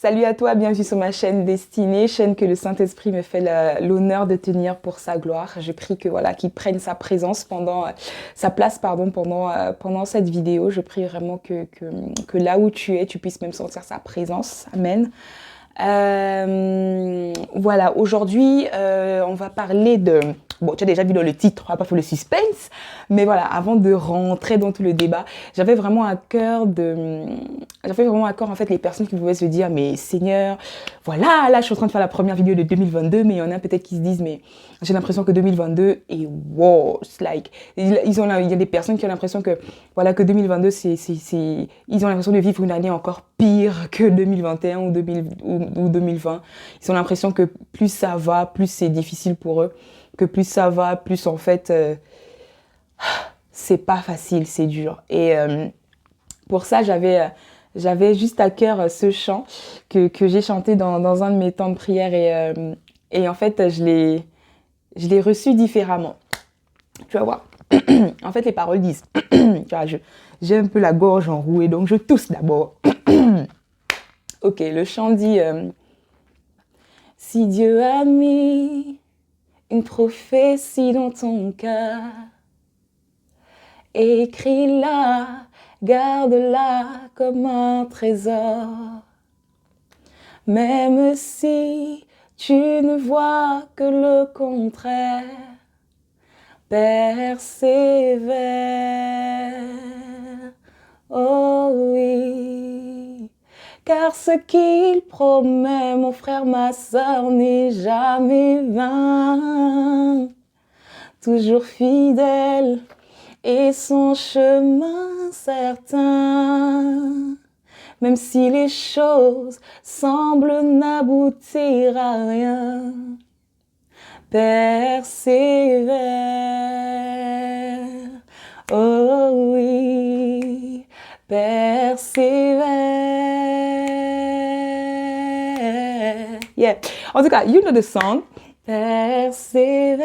Salut à toi, bienvenue sur ma chaîne Destinée, chaîne que le Saint-Esprit me fait l'honneur de tenir pour sa gloire. Je prie que voilà, qu'il prenne sa présence sa place pendant cette vidéo. Je prie vraiment que là où tu es, tu puisses même sentir sa présence. Amen. Voilà, aujourd'hui, on va parler de... Bon, tu as déjà vu dans le titre, on va pas faire le suspense, mais voilà, avant de rentrer dans tout le débat, j'avais vraiment à cœur en fait les personnes qui pouvaient se dire, mais Seigneur, voilà, là je suis en train de faire la première vidéo de 2022, mais il y en a peut-être qui se disent, mais j'ai l'impression que 2022 est worse, like, il y a des personnes qui ont l'impression que, voilà, que 2022 ils ont l'impression de vivre une année encore pire que 2021 ou 2020. Ils ont l'impression que plus ça va, plus c'est difficile pour eux, que plus ça va, plus en fait, c'est pas facile, c'est dur. Et pour ça, j'avais juste à cœur ce chant que j'ai chanté dans un de mes temps de prière et en fait, je l'ai reçu différemment. Tu vas voir. En fait, les paroles disent, tu vois, j'ai un peu la gorge enrouée, donc je tousse d'abord. Ok, le chant dit, si Dieu a mis une prophétie dans ton cœur, écris-la, garde-la comme un trésor. Même si tu ne vois que le contraire, persévère. Oh oui, car ce qu'il promet, mon frère, ma sœur, n'est jamais vain. Toujours fidèle et son chemin certain. Même si les choses semblent n'aboutir à rien, persévère. Oh oui, persévère. Yeah. En tout cas, you know the song. Persévère.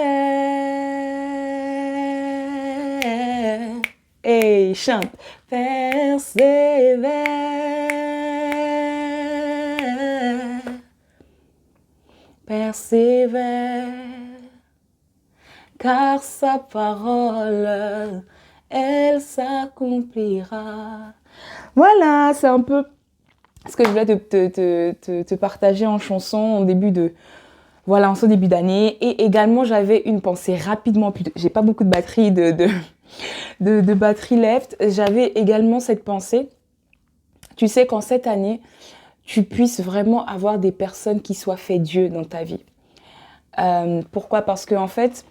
Hey, chante. Persévère. Persévère. Car sa parole, elle s'accomplira. Voilà, c'est un peu ce que je voulais te partager en chanson en début en ce début d'année. Et également, j'avais une pensée rapidement, j'ai pas beaucoup de batterie de batterie left. J'avais également cette pensée, tu sais, qu'en cette année, tu puisses vraiment avoir des personnes qui soient fait Dieu dans ta vie. Pourquoi? Parce que en fait,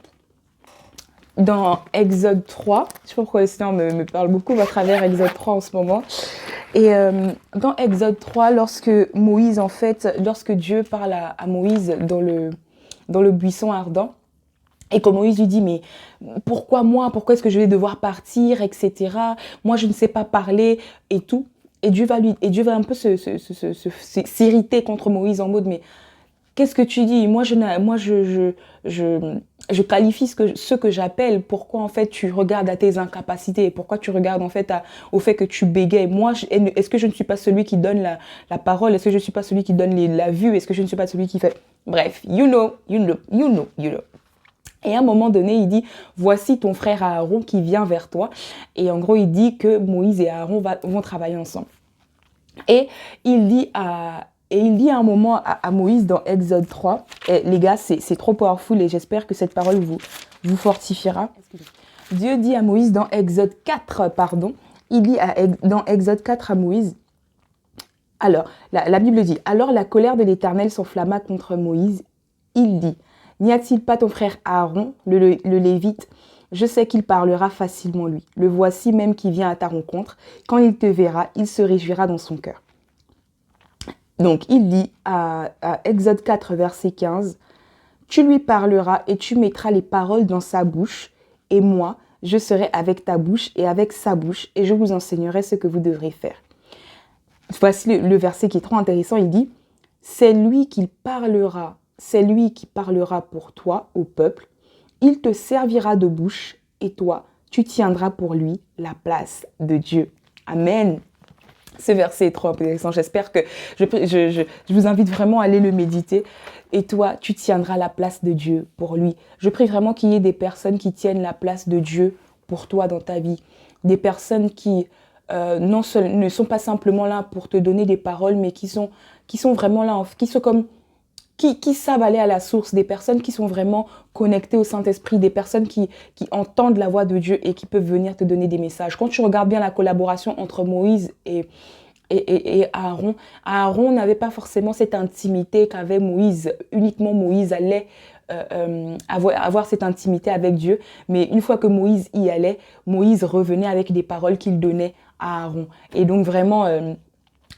dans Exode 3, je sais pas pourquoi le Seigneur me parle beaucoup à travers Exode 3 en ce moment. Et dans Exode 3, lorsque Dieu parle à Moïse dans le buisson ardent, et que Moïse lui dit, mais pourquoi moi? Pourquoi est-ce que je vais devoir partir, etc. Moi, je ne sais pas parler et tout. Et Dieu va un peu s'irriter contre Moïse en mode, mais qu'est-ce que tu dis? Moi, je qualifie ce que j'appelle. Pourquoi, en fait, tu regardes à tes incapacités? Pourquoi tu regardes, en fait, au fait que tu bégayes? Moi, est-ce que je ne suis pas celui qui donne la parole? Est-ce que je ne suis pas celui qui donne la vue? Est-ce que je ne suis pas celui qui fait... Bref, you know. Et à un moment donné, il dit, voici ton frère Aaron qui vient vers toi. Et en gros, il dit que Moïse et Aaron vont travailler ensemble. Et il dit à un moment à Moïse dans Exode 3, et les gars, c'est trop powerful et j'espère que cette parole vous fortifiera. Dieu dit à Moïse dans Exode 4, il dit dans Exode 4 à Moïse, alors, la Bible dit, alors la colère de l'Éternel s'enflamma contre Moïse, il dit, n'y a-t-il pas ton frère Aaron, le Lévite? Je sais qu'il parlera facilement lui. Le voici même qui vient à ta rencontre. Quand il te verra, il se réjouira dans son cœur. Donc, il dit à Exode 4, verset 15, « Tu lui parleras et tu mettras les paroles dans sa bouche, et moi, je serai avec ta bouche et avec sa bouche, et je vous enseignerai ce que vous devrez faire. » Voici le verset qui est trop intéressant, il dit, « C'est lui qui parlera pour toi au peuple, il te servira de bouche, et toi, tu tiendras pour lui la place de Dieu. » Amen. Ce verset est trop intéressant. J'espère que je vous invite vraiment à aller le méditer. Et toi, tu tiendras la place de Dieu pour lui. Je prie vraiment qu'il y ait des personnes qui tiennent la place de Dieu pour toi dans ta vie. Des personnes qui ne sont pas simplement là pour te donner des paroles, mais qui sont vraiment là, qui sont comme qui savent aller à la source, des personnes qui sont vraiment connectées au Saint-Esprit, des personnes qui entendent la voix de Dieu et qui peuvent venir te donner des messages. Quand tu regardes bien la collaboration entre Moïse et Aaron, Aaron n'avait pas forcément cette intimité qu'avait Moïse. Uniquement Moïse allait avoir cette intimité avec Dieu. Mais une fois que Moïse y allait, Moïse revenait avec des paroles qu'il donnait à Aaron. Et donc vraiment...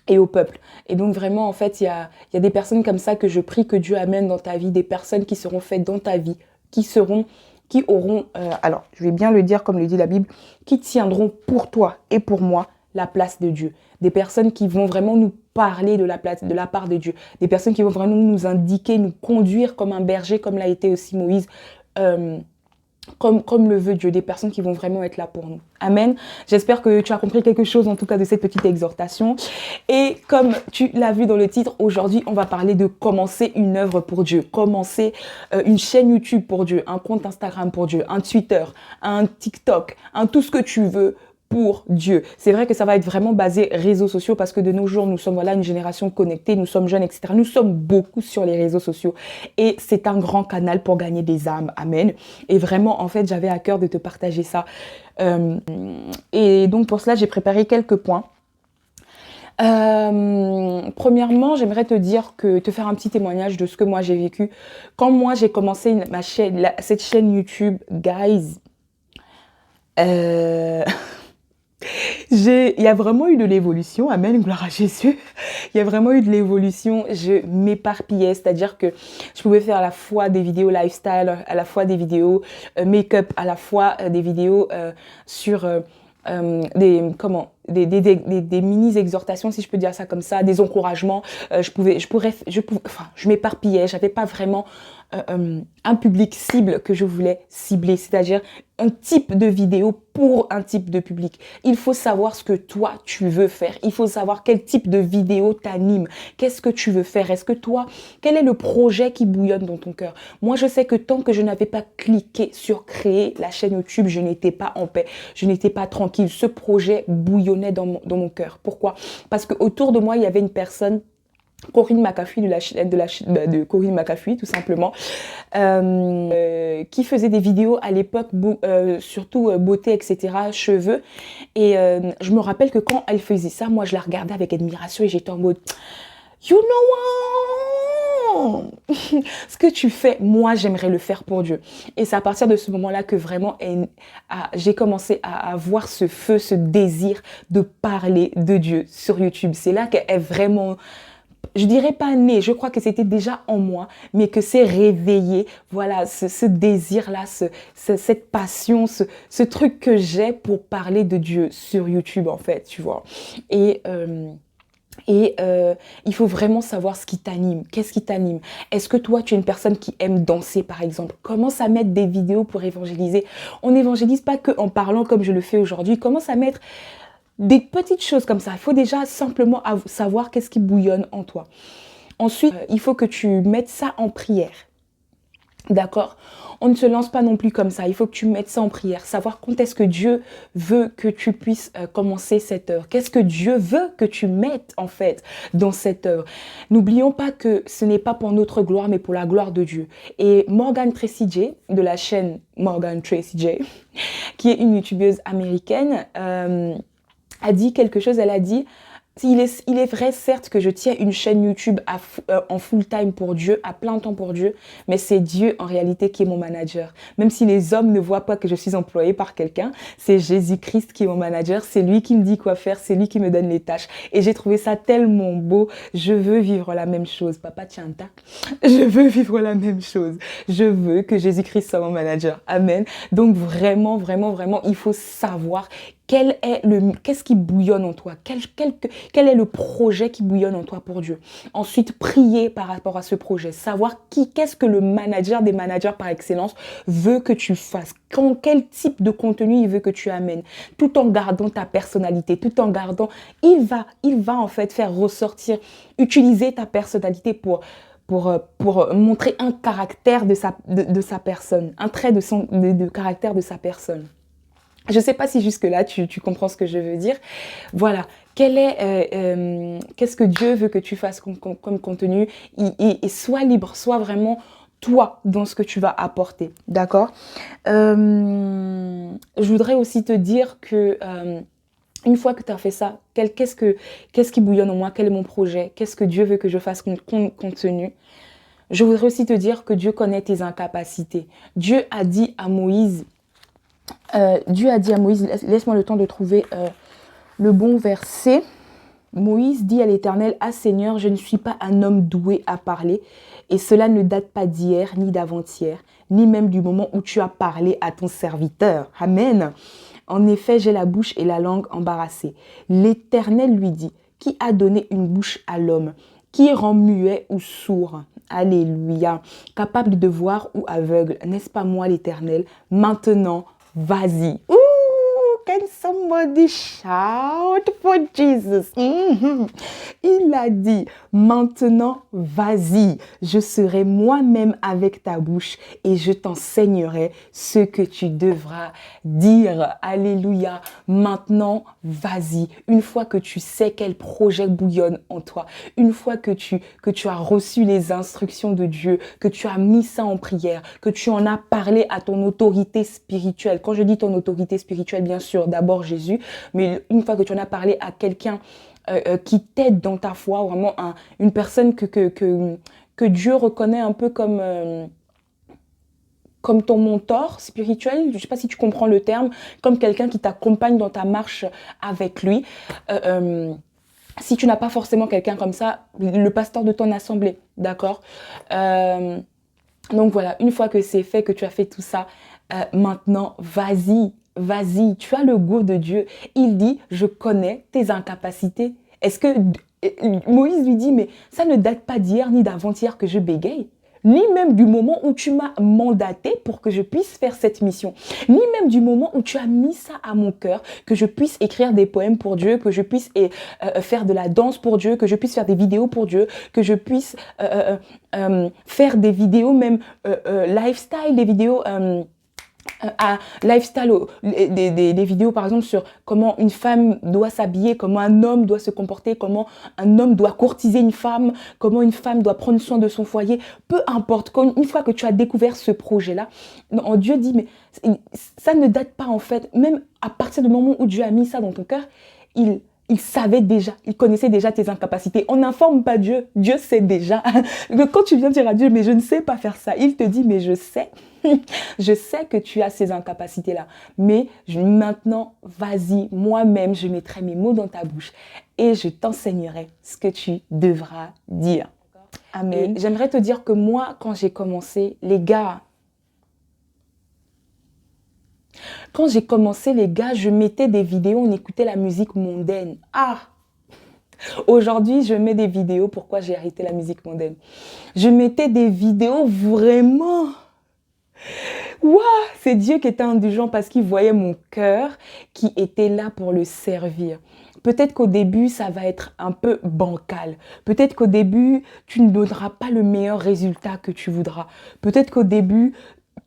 et au peuple. Et donc vraiment, en fait, il y a des personnes comme ça que je prie que Dieu amène dans ta vie, des personnes qui seront faites dans ta vie, qui auront, alors je vais bien le dire comme le dit la Bible, qui tiendront pour toi et pour moi la place de Dieu. Des personnes qui vont vraiment nous parler de la part de Dieu. Des personnes qui vont vraiment nous indiquer, nous conduire comme un berger, comme l'a été aussi Moïse, comme le veut Dieu, des personnes qui vont vraiment être là pour nous. Amen. J'espère que tu as compris quelque chose en tout cas de cette petite exhortation. Et comme tu l'as vu dans le titre, aujourd'hui on va parler de commencer une œuvre pour Dieu, commencer une chaîne YouTube pour Dieu, un compte Instagram pour Dieu, un Twitter, un TikTok, tout ce que tu veux pour Dieu. C'est vrai que ça va être vraiment basé réseaux sociaux parce que de nos jours, nous sommes une génération connectée, nous sommes jeunes, etc. Nous sommes beaucoup sur les réseaux sociaux et c'est un grand canal pour gagner des âmes. Amen. Et vraiment, en fait, j'avais à cœur de te partager ça. Et donc, pour cela, j'ai préparé quelques points. Premièrement, j'aimerais te faire un petit témoignage de ce que moi j'ai vécu. Quand moi j'ai commencé cette chaîne YouTube, guys, il y a vraiment eu de l'évolution, amen, gloire à Jésus. Il y a vraiment eu de l'évolution, je m'éparpillais, c'est-à-dire que je pouvais faire à la fois des vidéos lifestyle, à la fois des vidéos make-up, à la fois des vidéos sur des mini-exhortations, si je peux dire ça comme ça, des encouragements. Je m'éparpillais, j'avais pas vraiment un public cible que je voulais cibler, c'est-à-dire un type de vidéo pour un type de public. Il faut savoir ce que toi, tu veux faire. Il faut savoir quel type de vidéo t'anime. Qu'est-ce que tu veux faire? Est-ce que toi, quel est le projet qui bouillonne dans ton cœur? Moi, je sais que tant que je n'avais pas cliqué sur créer la chaîne YouTube, je n'étais pas en paix. Je n'étais pas tranquille. Ce projet bouillonnait dans mon cœur. Pourquoi? Parce qu'autour de moi, il y avait une personne, Corinne McAfee de Corinne McAfee tout simplement, qui faisait des vidéos à l'époque surtout beauté, etc., cheveux, et je me rappelle que quand elle faisait ça, moi je la regardais avec admiration et j'étais en mode you know what? Ce que tu fais, moi j'aimerais le faire pour Dieu. Et c'est à partir de ce moment-là que vraiment j'ai commencé à avoir ce feu, ce désir de parler de Dieu sur YouTube. C'est là qu'elle est vraiment, je dirais pas né, je crois que c'était déjà en moi, mais que c'est réveillé, voilà, ce désir-là, cette passion, ce truc que j'ai pour parler de Dieu sur YouTube, en fait, tu vois. Et il faut vraiment savoir ce qui t'anime. Qu'est-ce qui t'anime? Est-ce que toi, tu es une personne qui aime danser, par exemple? Commence à mettre des vidéos pour évangéliser. On n'évangélise pas qu'en parlant comme je le fais aujourd'hui. Commence à mettre des petites choses comme ça. Il faut déjà simplement savoir qu'est-ce qui bouillonne en toi. Ensuite, il faut que tu mettes ça en prière. D'accord? On ne se lance pas non plus comme ça. Il faut que tu mettes ça en prière. Savoir quand est-ce que Dieu veut que tu puisses commencer cette œuvre. Qu'est-ce que Dieu veut que tu mettes en fait dans cette œuvre. N'oublions pas que ce n'est pas pour notre gloire, mais pour la gloire de Dieu. Et Morgan Tracy J, de la chaîne Morgan Tracy J, qui est une youtubeuse américaine, a dit quelque chose. Elle a dit: il est vrai certes que je tiens une chaîne YouTube en full time pour Dieu, à plein temps pour Dieu, mais c'est Dieu en réalité qui est mon manager. Même si les hommes ne voient pas que je suis employée par quelqu'un, c'est Jésus-Christ qui est mon manager, c'est lui qui me dit quoi faire, c'est lui qui me donne les tâches. Et j'ai trouvé ça tellement beau. Je veux vivre la même chose. Papa Tianta, je veux vivre la même chose. Je veux que Jésus-Christ soit mon manager. Amen. Donc vraiment, vraiment, vraiment, il faut savoir Qu'est-ce qui bouillonne en toi? Quel est le projet qui bouillonne en toi pour Dieu? Ensuite, prier par rapport à ce projet. Savoir qu'est-ce que le manager des managers par excellence veut que tu fasses. Quel type de contenu il veut que tu amènes. Tout en gardant ta personnalité, tout en gardant... Il va en fait faire ressortir, utiliser ta personnalité pour montrer un caractère de sa personne, un trait de caractère de sa personne. Je ne sais pas si jusque-là, tu comprends ce que je veux dire. Voilà. Qu'est-ce que Dieu veut que tu fasses comme contenu et sois libre, sois vraiment toi dans ce que tu vas apporter. D'accord. Je voudrais aussi te dire que une fois que tu as fait ça, qu'est-ce qui bouillonne en moi? Quel est mon projet? Qu'est-ce que Dieu veut que je fasse comme contenu? Je voudrais aussi te dire que Dieu connaît tes incapacités. Dieu a dit à Moïse, laisse-moi le temps de trouver le bon verset. Moïse dit à l'Éternel, « Ah Seigneur, je ne suis pas un homme doué à parler, et cela ne date pas d'hier, ni d'avant-hier, ni même du moment où tu as parlé à ton serviteur. » Amen. En effet, j'ai la bouche et la langue embarrassées. L'Éternel lui dit, « Qui a donné une bouche à l'homme? Qui rend muet ou sourd? » Alléluia. Capable de voir ou aveugle, n'est-ce pas moi l'Éternel? Maintenant, vas-y. Ouh, can somebody shout for Jesus? Il a dit, maintenant, vas-y. Je serai moi-même avec ta bouche et je t'enseignerai ce que tu devras dire. Alléluia. Maintenant, vas-y. Une fois que tu sais quel projet bouillonne en toi, une fois que tu as reçu les instructions de Dieu, que tu as mis ça en prière, que tu en as parlé à ton autorité spirituelle. Quand je dis ton autorité spirituelle, bien sûr, d'abord Jésus, mais une fois que tu en as parlé à quelqu'un qui t'aide dans ta foi, vraiment une personne que Dieu reconnaît un peu comme ton mentor spirituel, je ne sais pas si tu comprends le terme, comme quelqu'un qui t'accompagne dans ta marche avec lui. Si tu n'as pas forcément quelqu'un comme ça, le pasteur de ton assemblée, d'accord? Donc voilà, une fois que c'est fait, que tu as fait tout ça, maintenant, vas-y, vas-y, tu as le goût de Dieu. Il dit, je connais tes incapacités. Est-ce que Moïse lui dit, mais ça ne date pas d'hier ni d'avant-hier que je bégaye, ni même du moment où tu m'as mandaté pour que je puisse faire cette mission, ni même du moment où tu as mis ça à mon cœur, que je puisse écrire des poèmes pour Dieu, que je puisse faire de la danse pour Dieu, que je puisse faire des vidéos pour Dieu, que je puisse faire des vidéos même lifestyle, des vidéos... lifestyle, des vidéos par exemple sur comment une femme doit s'habiller, comment un homme doit se comporter, comment un homme doit courtiser une femme, comment une femme doit prendre soin de son foyer, peu importe. Une fois que tu as découvert ce projet-là, Dieu dit, mais ça ne date pas en fait, même à partir du moment où Dieu a mis ça dans ton cœur, il savait déjà, il connaissait déjà tes incapacités. On n'informe pas Dieu, Dieu sait déjà. Quand tu viens dire à Dieu, mais je ne sais pas faire ça, il te dit, mais je sais. Je sais que tu as ces incapacités-là. Mais maintenant, vas-y, moi-même, je mettrai mes mots dans ta bouche et je t'enseignerai ce que tu devras dire. Amen. J'aimerais te dire que moi, quand j'ai commencé, les gars, je mettais des vidéos, on écoutait la musique mondaine. Ah! Aujourd'hui, je mets des vidéos. Pourquoi j'ai arrêté la musique mondaine? Je mettais des vidéos vraiment... Waouh, c'est Dieu qui était indulgent parce qu'il voyait mon cœur qui était là pour le servir. Peut-être qu'au début, ça va être un peu bancal. Peut-être qu'au début, tu ne donneras pas le meilleur résultat que tu voudras. Peut-être qu'au début,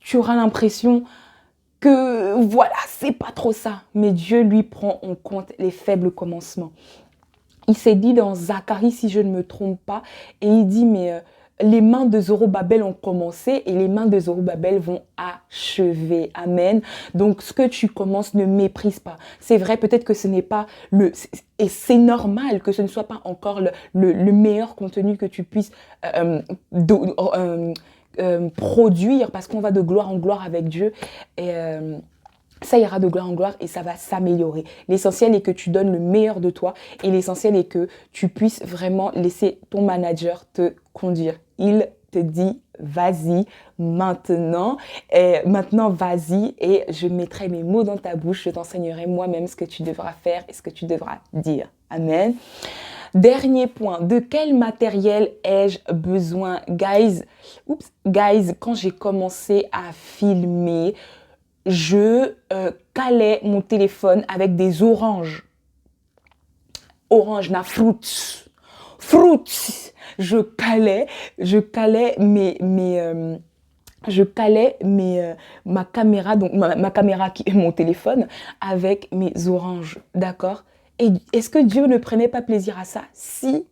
tu auras l'impression que voilà, c'est pas trop ça. Mais Dieu, lui, prend en compte les faibles commencements. Il s'est dit dans Zacharie, si je ne me trompe pas, et il dit, mais les mains de Zorobabel ont commencé et les mains de Zorobabel vont achever. Amen. Donc, ce que tu commences, ne méprise pas. C'est vrai, peut-être que ce n'est pas et c'est normal que ce ne soit pas encore le meilleur contenu que tu puisses produire, parce qu'on va de gloire en gloire avec Dieu. Et... ça ira de gloire en gloire et ça va s'améliorer. L'essentiel est que tu donnes le meilleur de toi et l'essentiel est que tu puisses vraiment laisser ton manager te conduire. Il te dit, vas-y, maintenant. Et maintenant, vas-y, et je mettrai mes mots dans ta bouche, je t'enseignerai moi-même ce que tu devras faire et ce que tu devras dire. Amen. Dernier point, de quel matériel ai-je besoin? Guys, quand j'ai commencé à filmer, je calais mon téléphone avec des oranges. Orange, na fruits. Fruits. Je calais ma caméra, donc ma caméra qui est mon téléphone, avec mes oranges, d'accord? Et est-ce que Dieu ne prenait pas plaisir à ça? Si,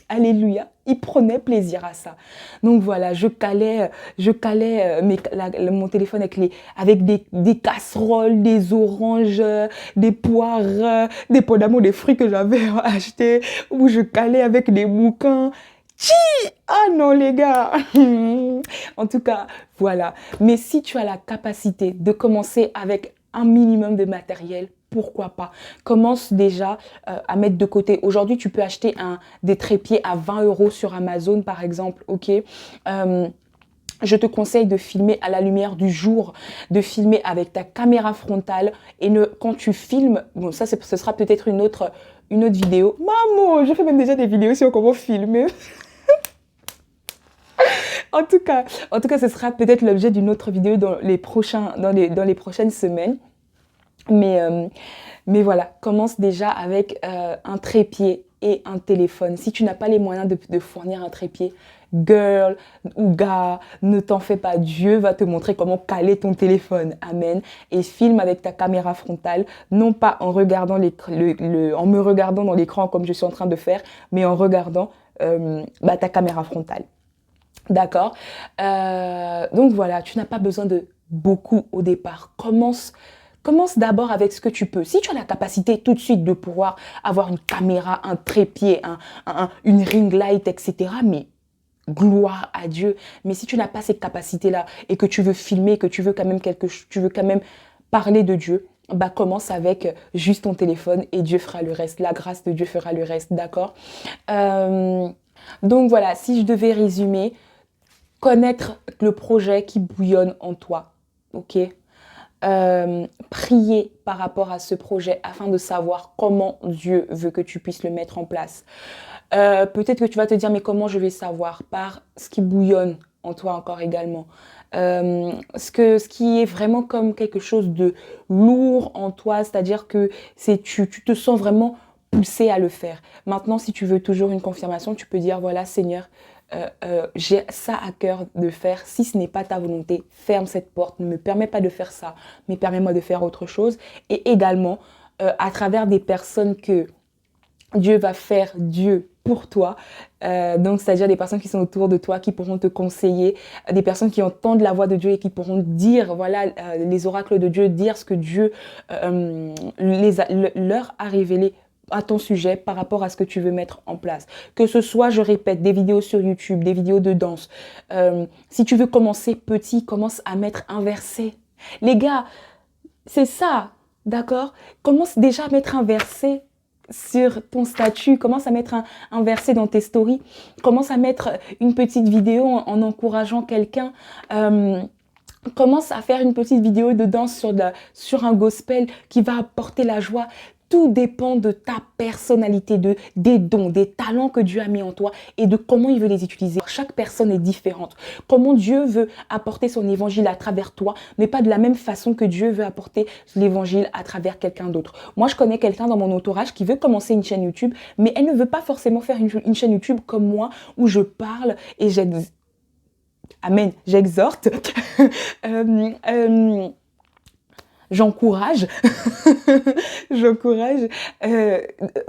alléluia, il prenait plaisir à ça. Donc voilà, je calais mon téléphone avec des casseroles, des oranges, des poires, dépendamment des fruits que j'avais achetés, ou je calais avec des bouquins. Ah non les gars. En tout cas, voilà. Mais si tu as la capacité de commencer avec un minimum de matériel, pourquoi pas? Commence déjà à mettre de côté. Aujourd'hui, tu peux acheter des trépieds à 20 € sur Amazon, par exemple, ok? Je te conseille de filmer à la lumière du jour, de filmer avec ta caméra frontale et quand tu filmes, bon ça ce sera peut-être une autre vidéo. Maman, je fais même déjà des vidéos sur comment filmer. En tout cas, ce sera peut-être l'objet d'une autre vidéo dans les prochaines semaines. Mais voilà, commence déjà avec un trépied et un téléphone. Si tu n'as pas les moyens de fournir un trépied, girl ou gars, ne t'en fais pas. Dieu va te montrer comment caler ton téléphone. Amen. Et filme avec ta caméra frontale, non pas en regardant en me regardant dans l'écran comme je suis en train de faire, mais en regardant ta caméra frontale. D'accord. Donc voilà, tu n'as pas besoin de beaucoup au départ. Commence d'abord avec ce que tu peux. Si tu as la capacité tout de suite de pouvoir avoir une caméra, un trépied, une ring light, etc., mais gloire à Dieu. Mais si tu n'as pas ces capacités-là et que tu veux filmer, que tu veux quand même parler de Dieu, bah commence avec juste ton téléphone et Dieu fera le reste. La grâce de Dieu fera le reste, d'accord? Donc voilà, si je devais résumer, connaître le projet qui bouillonne en toi, ok? Prier par rapport à ce projet afin de savoir comment Dieu veut que tu puisses le mettre en place. Peut-être que tu vas te dire, mais comment je vais savoir? Par ce qui bouillonne en toi encore également. Ce qui est vraiment comme quelque chose de lourd en toi, c'est-à-dire que tu te sens vraiment poussé à le faire. Maintenant, si tu veux toujours une confirmation, tu peux dire, voilà Seigneur, j'ai ça à cœur de faire. Si ce n'est pas ta volonté, ferme cette porte, ne me permets pas de faire ça, mais permets-moi de faire autre chose. Et également, à travers des personnes que Dieu va faire Dieu pour toi, donc c'est-à-dire des personnes qui sont autour de toi, qui pourront te conseiller, des personnes qui entendent la voix de Dieu et qui pourront dire, voilà, les oracles de Dieu, dire ce que Dieu leur a révélé à ton sujet par rapport à ce que tu veux mettre en place. Que ce soit, je répète, des vidéos sur YouTube, des vidéos de danse. Si tu veux commencer petit, commence à mettre un verset. Les gars, c'est ça, d'accord? Commence déjà à mettre un verset sur ton statut, commence à mettre un verset dans tes stories, commence à mettre une petite vidéo en encourageant quelqu'un. Commence à faire une petite vidéo de danse sur un gospel qui va apporter la joie. Tout dépend de ta personnalité, des dons, des talents que Dieu a mis en toi et de comment il veut les utiliser. Chaque personne est différente. Comment Dieu veut apporter son évangile à travers toi n'est pas de la même façon que Dieu veut apporter l'évangile à travers quelqu'un d'autre. Moi, je connais quelqu'un dans mon entourage qui veut commencer une chaîne YouTube, mais elle ne veut pas forcément faire une chaîne YouTube comme moi où je parle et Amen, j'exhorte. J'encourage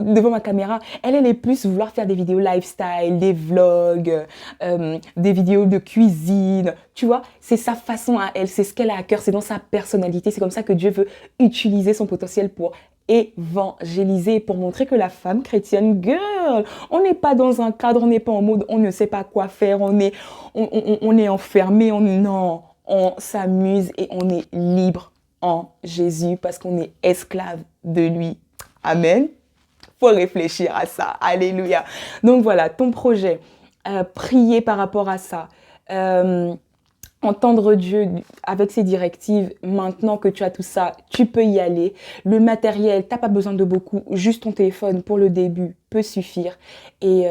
devant ma caméra. Elle est plus vouloir faire des vidéos lifestyle, des vlogs, des vidéos de cuisine. Tu vois, c'est sa façon à elle, c'est ce qu'elle a à cœur, c'est dans sa personnalité. C'est comme ça que Dieu veut utiliser son potentiel pour évangéliser, pour montrer que la femme chrétienne, girl, on n'est pas dans un cadre, on n'est pas en mode, on ne sait pas quoi faire, on est enfermé, non, on s'amuse et on est libre en Jésus parce qu'on est esclave de lui. Amen. Faut réfléchir à ça. Alléluia. Donc voilà, ton projet, prier par rapport à ça. entendre Dieu avec ses directives. Maintenant que tu as tout ça, tu peux y aller. Le matériel, t'as pas besoin de beaucoup, juste ton téléphone pour le début peut suffire. Et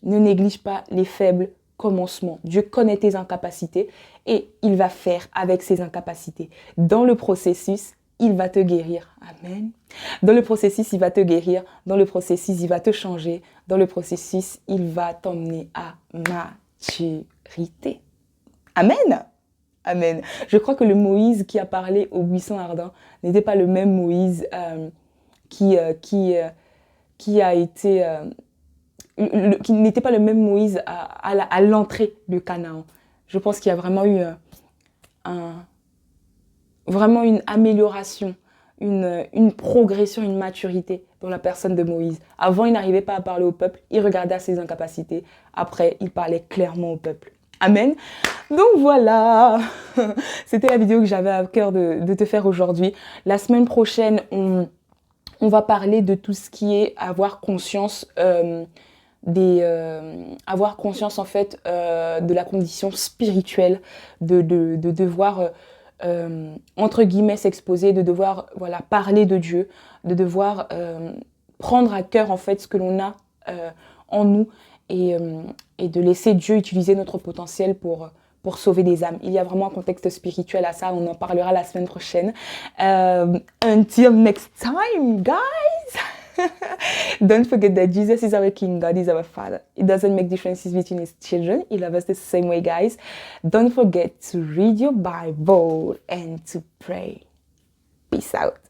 ne néglige pas les faibles commencements. Dieu connaît tes incapacités et il va faire avec ses incapacités. Dans le processus, il va te guérir. Amen. Dans le processus, il va te guérir. Dans le processus, il va te changer. Dans le processus, il va t'emmener à maturité. Amen. Amen. Je crois que le Moïse qui a parlé au buisson ardent n'était pas le même Moïse qui a été... qui n'était pas le même Moïse à l'entrée de Canaan. Je pense qu'il y a vraiment eu vraiment une amélioration, une progression, une maturité dans la personne de Moïse. Avant, il n'arrivait pas à parler au peuple, il regardait à ses incapacités. Après, il parlait clairement au peuple. Amen. Donc voilà, c'était la vidéo que j'avais à cœur de te faire aujourd'hui. La semaine prochaine, on va parler de tout ce qui est avoir conscience avoir conscience en fait de la condition spirituelle, de devoir entre guillemets s'exposer, de devoir voilà parler de Dieu, de devoir prendre à cœur en fait ce que l'on a en nous et de laisser Dieu utiliser notre potentiel pour sauver des âmes. Il y a vraiment un contexte spirituel à ça, on en parlera la semaine prochaine. Until next time, guys! Don't forget that Jesus is our King, God is our Father. It doesn't make differences between His children. He loves us the same way, guys. Don't forget to read your Bible and to pray. Peace out.